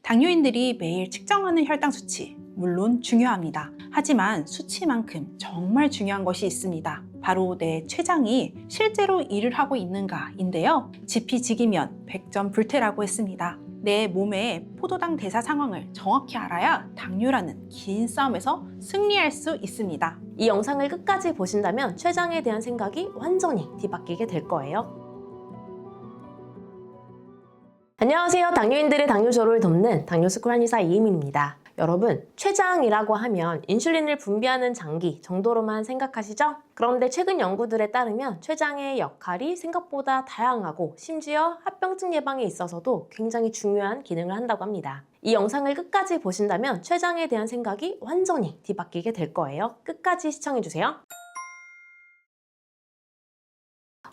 당뇨인들이 매일 측정하는 혈당 수치, 물론 중요합니다. 하지만 수치만큼 정말 중요한 것이 있습니다. 바로 내 췌장이 실제로 일을 하고 있는가인데요. 지피지기면 100점 불태라고 했습니다. 내 몸의 포도당 대사 상황을 정확히 알아야 당뇨라는 긴 싸움에서 승리할 수 있습니다. 이 영상을 끝까지 보신다면 췌장에 대한 생각이 완전히 뒤바뀌게 될 거예요. 안녕하세요. 당뇨인들의 당뇨조를 돕는 당뇨스쿨 한의사 이혜민입니다. 여러분, 췌장이라고 하면 인슐린을 분비하는 장기 정도로만 생각하시죠? 그런데 최근 연구들에 따르면 췌장의 역할이 생각보다 다양하고 심지어 합병증 예방에 있어서도 굉장히 중요한 기능을 한다고 합니다. 이 영상을 끝까지 보신다면 췌장에 대한 생각이 완전히 뒤바뀌게 될 거예요. 끝까지 시청해주세요.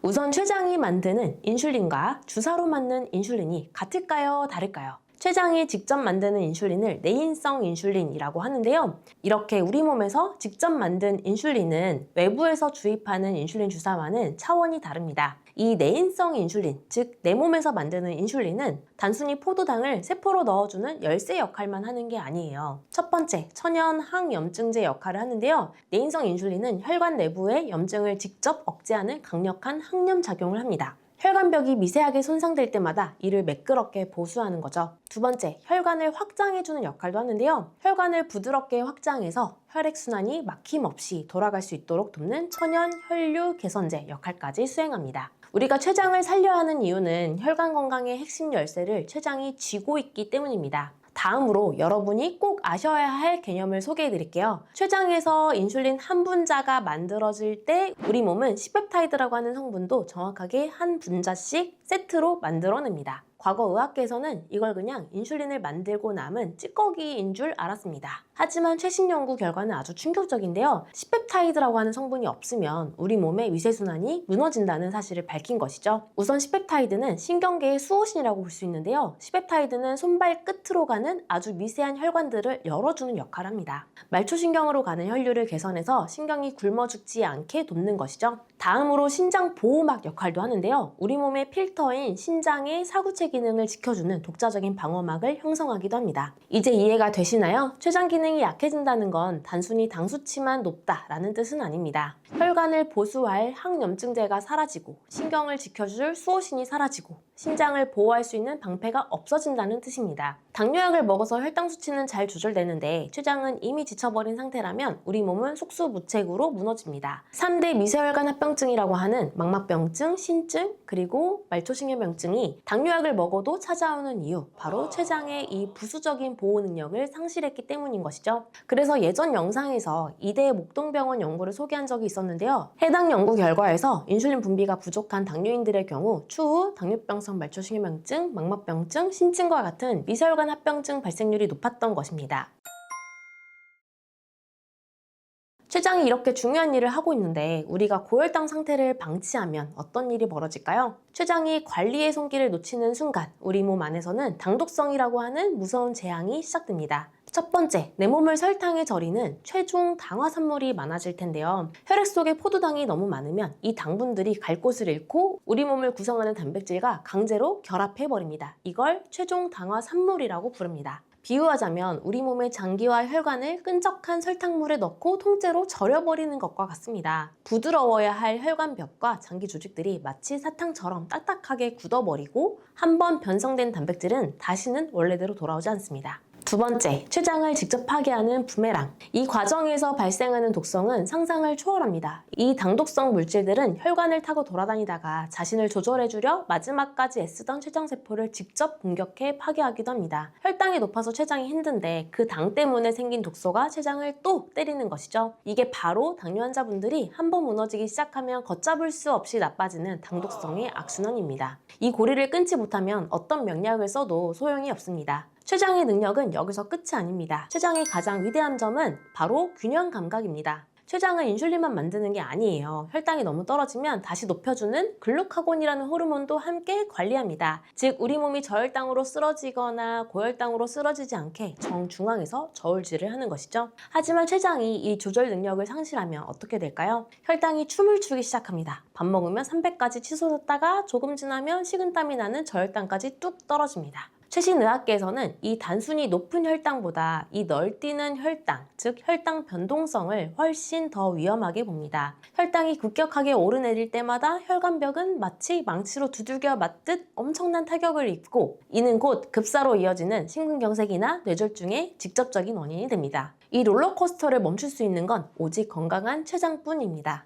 우선 췌장이 만드는 인슐린과 주사로 맞는 인슐린이 같을까요? 다를까요? 췌장이 직접 만드는 인슐린을 내인성 인슐린이라고 하는데요. 이렇게 우리 몸에서 직접 만든 인슐린은 외부에서 주입하는 인슐린 주사와는 차원이 다릅니다. 이 내인성 인슐린, 즉 내 몸에서 만드는 인슐린은 단순히 포도당을 세포로 넣어주는 열쇠 역할만 하는 게 아니에요. 첫 번째, 천연 항염증제 역할을 하는데요. 내인성 인슐린은 혈관 내부의 염증을 직접 억제하는 강력한 항염 작용을 합니다. 혈관벽이 미세하게 손상될 때마다 이를 매끄럽게 보수하는 거죠. 두 번째, 혈관을 확장해주는 역할도 하는데요. 혈관을 부드럽게 확장해서 혈액순환이 막힘없이 돌아갈 수 있도록 돕는 천연 혈류 개선제 역할까지 수행합니다. 우리가 췌장을 살려야 하는 이유는 혈관 건강의 핵심 열쇠를 췌장이 쥐고 있기 때문입니다. 다음으로 여러분이 꼭 아셔야 할 개념을 소개해 드릴게요. 췌장에서 인슐린 한 분자가 만들어질 때 우리 몸은 C펩타이드라고 하는 성분도 정확하게 한 분자씩 세트로 만들어냅니다. 과거 의학계에서는 이걸 그냥 인슐린을 만들고 남은 찌꺼기인 줄 알았습니다. 하지만 최신 연구 결과는 아주 충격적인데요. C펩타이드라고 하는 성분이 없으면 우리 몸의 위세순환이 무너진다는 사실을 밝힌 것이죠. 우선 C펩타이드는 신경계의 수호신이라고 볼 수 있는데요. C펩타이드는 손발 끝으로 가는 아주 미세한 혈관들을 열어주는 역할을 합니다. 말초신경으로 가는 혈류를 개선해서 신경이 굶어 죽지 않게 돕는 것이죠. 다음으로 신장 보호막 역할도 하는데요. 우리 몸의 필터인 신장의 사구체 기능을 지켜주는 독자적인 방어막을 형성하기도 합니다. 이제 이해가 되시나요? 췌장 기능이 약해진다는 건 단순히 당 수치만 높다라는 뜻은 아닙니다. 혈관을 보수할 항염증제가 사라지고 신경을 지켜줄 수호신이 사라지고 신장을 보호할 수 있는 방패가 없어진다는 뜻입니다. 당뇨약을 먹어서 혈당 수치는 잘 조절되는데 췌장은 이미 지쳐버린 상태라면 우리 몸은 속수무책으로 무너집니다. 3대 미세혈관 합병증이라고 하는 망막병증, 신증, 그리고 말초신경병증이 당뇨약을 먹어도 찾아오는 이유, 바로 췌장의 이 부수적인 보호 능력을 상실했기 때문인 것이죠. 그래서 예전 영상에서 이대 목동병원 연구를 소개한 적이 있었는데요. 해당 연구 결과에서 인슐린 분비가 부족한 당뇨인들의 경우 추후 당뇨병성 말초신경병증, 망막병증, 신증과 같은 미세혈관 합병증 발생률이 높았던 것입니다. 췌장이 이렇게 중요한 일을 하고 있는데 우리가 고혈당 상태를 방치하면 어떤 일이 벌어질까요? 췌장이 관리의 손길을 놓치는 순간 우리 몸 안에서는 당독성이라고 하는 무서운 재앙이 시작됩니다. 첫 번째, 내 몸을 설탕에 절이는 최종 당화산물이 많아질 텐데요. 혈액 속에 포도당이 너무 많으면 이 당분들이 갈 곳을 잃고 우리 몸을 구성하는 단백질과 강제로 결합해버립니다. 이걸 최종 당화산물이라고 부릅니다. 비유하자면 우리 몸의 장기와 혈관을 끈적한 설탕물에 넣고 통째로 절여버리는 것과 같습니다. 부드러워야 할 혈관벽과 장기 조직들이 마치 사탕처럼 딱딱하게 굳어버리고 한번 변성된 단백질은 다시는 원래대로 돌아오지 않습니다. 두 번째, 췌장을 직접 파괴하는 부메랑. 이 과정에서 발생하는 독성은 상상을 초월합니다. 이 당독성 물질들은 혈관을 타고 돌아다니다가 자신을 조절해주려 마지막까지 애쓰던 췌장세포를 직접 공격해 파괴하기도 합니다. 혈당이 높아서 췌장이 힘든데 그 당 때문에 생긴 독소가 췌장을 또 때리는 것이죠. 이게 바로 당뇨 환자분들이 한번 무너지기 시작하면 걷잡을 수 없이 나빠지는 당독성의 악순환입니다. 이 고리를 끊지 못하면 어떤 명약을 써도 소용이 없습니다. 췌장의 능력은 여기서 끝이 아닙니다. 췌장의 가장 위대한 점은 바로 균형 감각입니다. 췌장은 인슐린만 만드는 게 아니에요. 혈당이 너무 떨어지면 다시 높여주는 글루카곤이라는 호르몬도 함께 관리합니다. 즉 우리 몸이 저혈당으로 쓰러지거나 고혈당으로 쓰러지지 않게 정중앙에서 저울질을 하는 것이죠. 하지만 췌장이 이 조절 능력을 상실하면 어떻게 될까요? 혈당이 춤을 추기 시작합니다. 밥 먹으면 300까지 치솟았다가 조금 지나면 식은땀이 나는 저혈당까지 뚝 떨어집니다. 최신 의학계에서는 이 단순히 높은 혈당보다 이 널뛰는 혈당, 즉 혈당 변동성을 훨씬 더 위험하게 봅니다. 혈당이 급격하게 오르내릴 때마다 혈관벽은 마치 망치로 두들겨 맞듯 엄청난 타격을 입고 이는 곧 급사로 이어지는 심근경색이나 뇌졸중의 직접적인 원인이 됩니다. 이 롤러코스터를 멈출 수 있는 건 오직 건강한 췌장뿐입니다.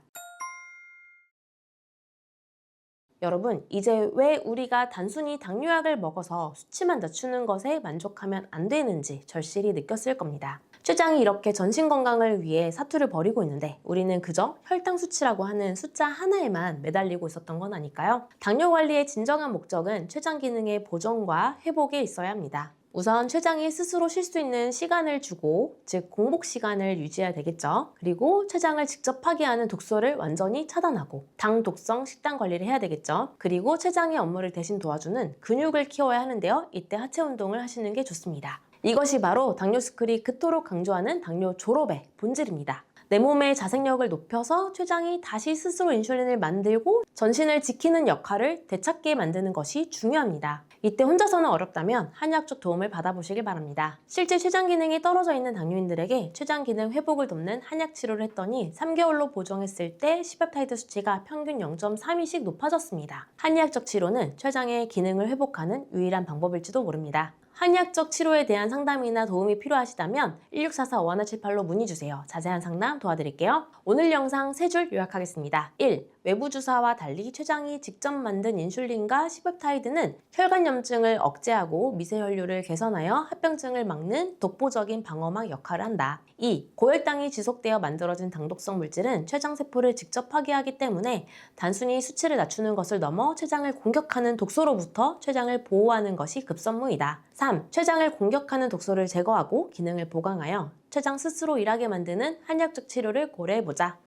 여러분, 이제 왜 우리가 단순히 당뇨약을 먹어서 수치만 낮추는 것에 만족하면 안 되는지 절실히 느꼈을 겁니다. 췌장이 이렇게 전신 건강을 위해 사투를 벌이고 있는데 우리는 그저 혈당 수치라고 하는 숫자 하나에만 매달리고 있었던 건 아닐까요? 당뇨 관리의 진정한 목적은 췌장 기능의 보존과 회복에 있어야 합니다. 우선 췌장이 스스로 쉴 수 있는 시간을 주고, 즉 공복 시간을 유지해야 되겠죠. 그리고 췌장을 직접 파괴하는 독소를 완전히 차단하고 당 독성 식단 관리를 해야 되겠죠. 그리고 췌장의 업무를 대신 도와주는 근육을 키워야 하는데요. 이때 하체 운동을 하시는 게 좋습니다. 이것이 바로 당뇨스쿨이 그토록 강조하는 당뇨 졸업의 본질입니다. 내 몸의 자생력을 높여서 췌장이 다시 스스로 인슐린을 만들고 전신을 지키는 역할을 되찾게 만드는 것이 중요합니다. 이때 혼자서는 어렵다면 한의학적 도움을 받아보시길 바랍니다. 실제 췌장 기능이 떨어져 있는 당뇨인들에게 췌장 기능 회복을 돕는 한약 치료를 했더니 3개월로 보정했을 때 C-펩타이드 수치가 평균 0.32씩 높아졌습니다. 한의학적 치료는 췌장의 기능을 회복하는 유일한 방법일지도 모릅니다. 한의학적 치료에 대한 상담이나 도움이 필요하시다면 1644-5178로 문의주세요. 자세한 상담 도와드릴게요. 오늘 영상 3줄 요약하겠습니다. 1. 외부 주사와 달리 췌장이 직접 만든 인슐린과 C-펩타이드는 혈관염증을 억제하고 미세혈류를 개선하여 합병증을 막는 독보적인 방어막 역할을 한다. 2. 고혈당이 지속되어 만들어진 당독성 물질은 췌장세포를 직접 파괴하기 때문에 단순히 수치를 낮추는 것을 넘어 췌장을 공격하는 독소로부터 췌장을 보호하는 것이 급선무이다. 3. 췌장을 공격하는 독소를 제거하고 기능을 보강하여 췌장 스스로 일하게 만드는 한의학적 치료를 고려해보자.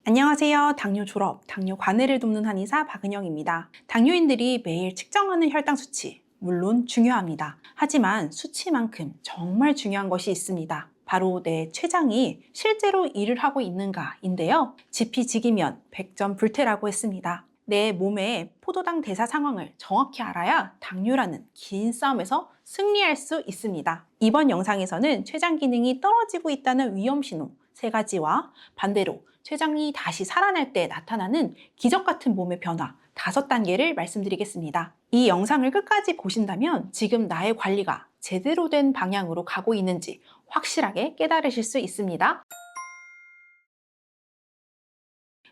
안녕하세요. 당뇨 졸업, 당뇨 관해를 돕는 한의사 박은영입니다. 당뇨인들이 매일 측정하는 혈당 수치, 물론 중요합니다. 하지만 수치만큼 정말 중요한 것이 있습니다. 바로 내 췌장이 실제로 일을 하고 있는가인데요. 지피지기면 100점 불태라고 했습니다. 내 몸의 포도당 대사 상황을 정확히 알아야 당뇨라는 긴 싸움에서 승리할 수 있습니다. 이번 영상에서는 췌장 기능이 떨어지고 있다는 위험 신호 3가지와 반대로 췌장이 다시 살아날 때 나타나는 기적 같은 몸의 변화 5단계를 말씀드리겠습니다. 이 영상을 끝까지 보신다면 지금 나의 관리가 제대로 된 방향으로 가고 있는지 확실하게 깨달으실 수 있습니다.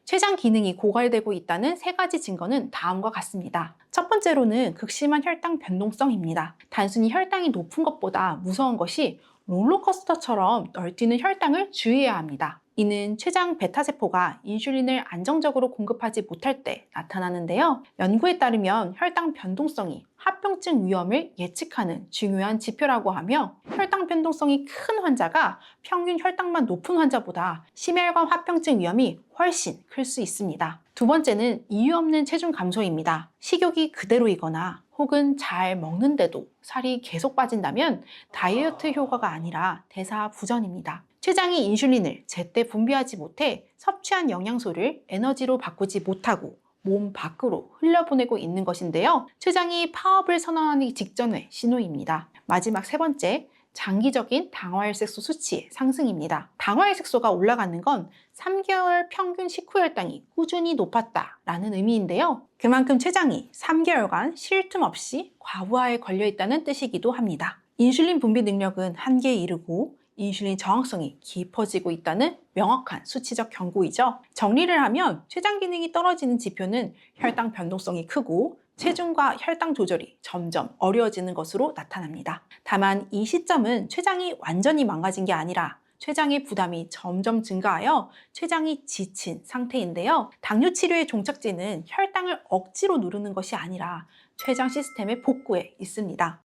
췌장 기능이 고갈되고 있다는 3가지 증거는 다음과 같습니다. 첫 번째로는 극심한 혈당 변동성입니다. 단순히 혈당이 높은 것보다 무서운 것이 롤러코스터처럼 널뛰는 혈당을 주의해야 합니다. 이는 췌장 베타세포가 인슐린을 안정적으로 공급하지 못할 때 나타나는데요. 연구에 따르면 혈당 변동성이 합병증 위험을 예측하는 중요한 지표라고 하며 혈당 변동성이 큰 환자가 평균 혈당만 높은 환자보다 심혈관 합병증 위험이 훨씬 클 수 있습니다. 두 번째는 이유 없는 체중 감소입니다. 식욕이 그대로이거나 혹은 잘 먹는데도 살이 계속 빠진다면 다이어트 효과가 아니라 대사 부전입니다. 췌장이 인슐린을 제때 분비하지 못해 섭취한 영양소를 에너지로 바꾸지 못하고 몸 밖으로 흘려보내고 있는 것인데요. 췌장이 파업을 선언하기 직전의 신호입니다. 마지막 3번째, 장기적인 당화혈색소 수치의 상승입니다. 당화혈색소가 올라가는 건 3개월 평균 식후 혈당이 꾸준히 높았다라는 의미인데요. 그만큼 췌장이 3개월간 쉴 틈 없이 과부하에 걸려 있다는 뜻이기도 합니다. 인슐린 분비 능력은 한계에 이르고 인슐린 저항성이 깊어지고 있다는 명확한 수치적 경고이죠. 정리를 하면 췌장 기능이 떨어지는 지표는 혈당 변동성이 크고 체중과 혈당 조절이 점점 어려워지는 것으로 나타납니다. 다만 이 시점은 췌장이 완전히 망가진 게 아니라 췌장의 부담이 점점 증가하여 췌장이 지친 상태인데요. 당뇨 치료의 종착지는 혈당을 억지로 누르는 것이 아니라 췌장 시스템의 복구에 있습니다.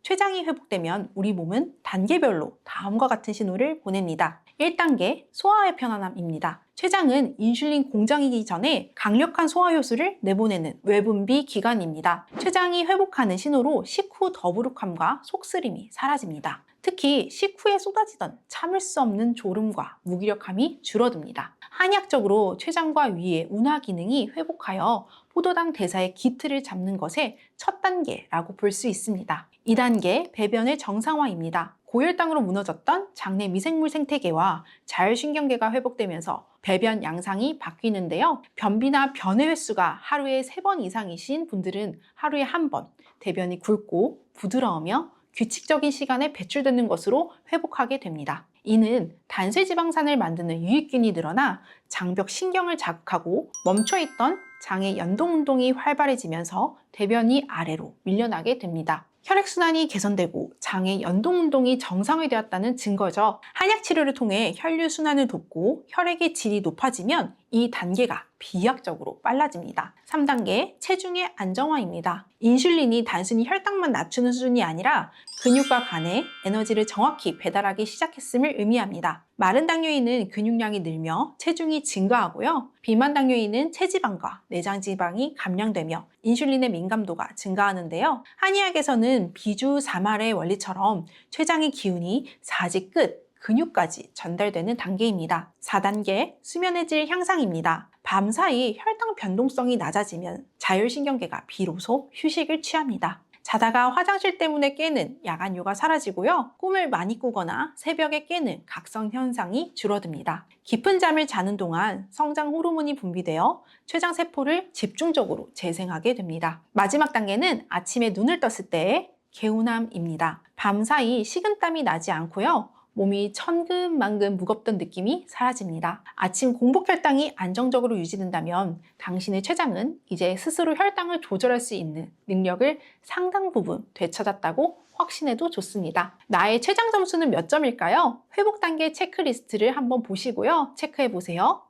췌장이 회복되면 우리 몸은 단계별로 다음과 같은 신호를 보냅니다. 1단계, 소화의 편안함입니다. 췌장은 인슐린 공장이기 전에 강력한 소화 효소를 내보내는 외분비 기관입니다. 췌장이 회복하는 신호로 식후 더부룩함과 속쓰림이 사라집니다. 특히 식후에 쏟아지던 참을 수 없는 졸음과 무기력함이 줄어듭니다. 한의학적으로 췌장과 위의 운하 기능이 회복하여 포도당 대사의 기틀을 잡는 것의 첫 단계라고 볼 수 있습니다. 2단계 배변의 정상화입니다. 고혈당으로 무너졌던 장내 미생물 생태계와 자율신경계가 회복되면서 배변 양상이 바뀌는데요. 변비나 변의 횟수가 하루에 3번 이상이신 분들은 하루에 1번, 대변이 굵고 부드러우며 규칙적인 시간에 배출되는 것으로 회복하게 됩니다. 이는 단세지방산을 만드는 유익균이 늘어나 장벽 신경을 자극하고 멈춰있던 장의 연동운동이 활발해지면서 대변이 아래로 밀려나게 됩니다. 혈액순환이 개선되고 장의 연동운동이 정상화되었다는 증거죠. 한약치료를 통해 혈류순환을 돕고 혈액의 질이 높아지면 이 단계가 비약적으로 빨라집니다. 3단계 체중의 안정화입니다. 인슐린이 단순히 혈당만 낮추는 수준이 아니라 근육과 간에 에너지를 정확히 배달하기 시작했음을 의미합니다. 마른 당뇨인은 근육량이 늘며 체중이 증가하고요. 비만 당뇨인은 체지방과 내장지방이 감량되며 인슐린의 민감도가 증가하는데요. 한의학에서는 비주사말의 원리처럼 췌장의 기운이 사지 끝, 근육까지 전달되는 단계입니다. 4단계 수면의 질 향상입니다. 밤사이 혈당 변동성이 낮아지면 자율신경계가 비로소 휴식을 취합니다. 자다가 화장실 때문에 깨는 야간요가 사라지고요. 꿈을 많이 꾸거나 새벽에 깨는 각성 현상이 줄어듭니다. 깊은 잠을 자는 동안 성장 호르몬이 분비되어 췌장 세포를 집중적으로 재생하게 됩니다. 마지막 단계는 아침에 눈을 떴을 때의 개운함입니다. 밤사이 식은땀이 나지 않고요. 몸이 천근만근 무겁던 느낌이 사라집니다. 아침 공복 혈당이 안정적으로 유지된다면 당신의 췌장은 이제 스스로 혈당을 조절할 수 있는 능력을 상당 부분 되찾았다고 확신해도 좋습니다. 나의 췌장 점수는 몇 점일까요? 회복 단계 체크리스트를 한번 보시고요. 체크해 보세요.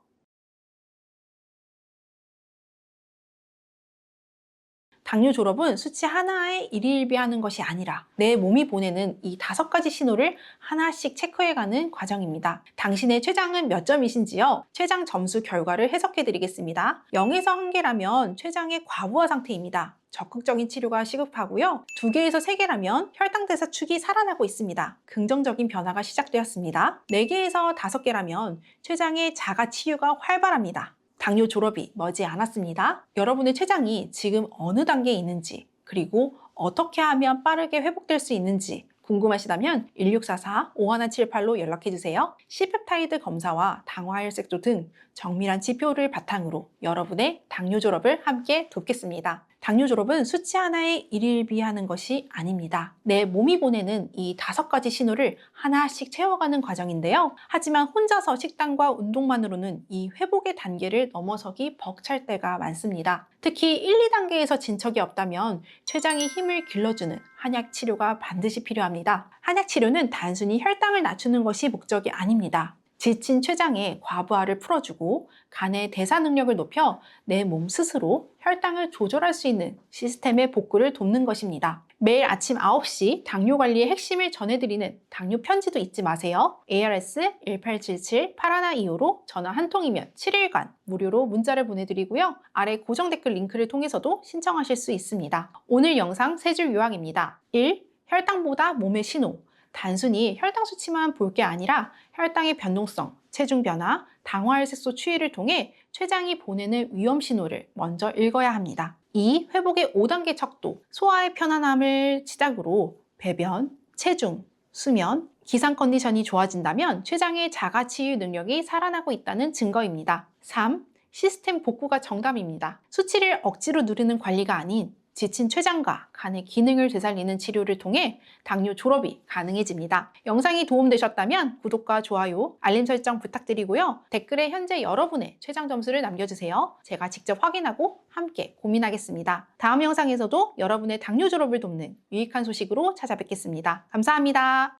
당뇨 졸업은 수치 하나에 일희일비하는 것이 아니라 내 몸이 보내는 이 5가지 신호를 하나씩 체크해가는 과정입니다. 당신의 췌장은 몇 점이신지요? 췌장 점수 결과를 해석해 드리겠습니다. 0에서 1개라면 췌장의 과부하 상태입니다. 적극적인 치료가 시급하고요. 2개에서 3개라면 혈당대사 축이 살아나고 있습니다. 긍정적인 변화가 시작되었습니다. 4개에서 5개라면 췌장의 자가 치유가 활발합니다. 당뇨 졸업이 머지 않았습니다. 여러분의 췌장이 지금 어느 단계에 있는지, 그리고 어떻게 하면 빠르게 회복될 수 있는지 궁금하시다면 1644-5178로 연락해주세요. C펩타이드 검사와 당화혈색조 등 정밀한 지표를 바탕으로 여러분의 당뇨 졸업을 함께 돕겠습니다. 당뇨 졸업은 수치 하나에 일일비하는 것이 아닙니다. 내 몸이 보내는 이 5가지 신호를 하나씩 채워가는 과정인데요. 하지만 혼자서 식단과 운동만으로는 이 회복의 단계를 넘어서기 벅찰 때가 많습니다. 특히 1, 2단계에서 진척이 없다면 췌장의 힘을 길러주는 한약 치료가 반드시 필요합니다. 한약 치료는 단순히 혈당을 낮추는 것이 목적이 아닙니다. 지친 췌장의 과부하를 풀어주고 간의 대사 능력을 높여 내 몸 스스로 혈당을 조절할 수 있는 시스템의 복구를 돕는 것입니다. 매일 아침 9시 당뇨 관리의 핵심을 전해드리는 당뇨 편지도 잊지 마세요. ARS 1877-8125로 전화 한 통이면 7일간 무료로 문자를 보내드리고요. 아래 고정 댓글 링크를 통해서도 신청하실 수 있습니다. 오늘 영상 3줄 요약입니다. 1. 혈당보다 몸의 신호. 단순히 혈당 수치만 볼 게 아니라 혈당의 변동성, 체중 변화, 당화혈색소 추이를 통해 췌장이 보내는 위험 신호를 먼저 읽어야 합니다. 2. 회복의 5단계 척도, 소화의 편안함을 시작으로 배변, 체중, 수면, 기상 컨디션이 좋아진다면 췌장의 자가 치유 능력이 살아나고 있다는 증거입니다. 3. 시스템 복구가 정답입니다. 수치를 억지로 누르는 관리가 아닌 지친 췌장과 간의 기능을 되살리는 치료를 통해 당뇨 졸업이 가능해집니다. 영상이 도움되셨다면 구독과 좋아요, 알림 설정 부탁드리고요. 댓글에 현재 여러분의 췌장 점수를 남겨주세요. 제가 직접 확인하고 함께 고민하겠습니다. 다음 영상에서도 여러분의 당뇨 졸업을 돕는 유익한 소식으로 찾아뵙겠습니다. 감사합니다.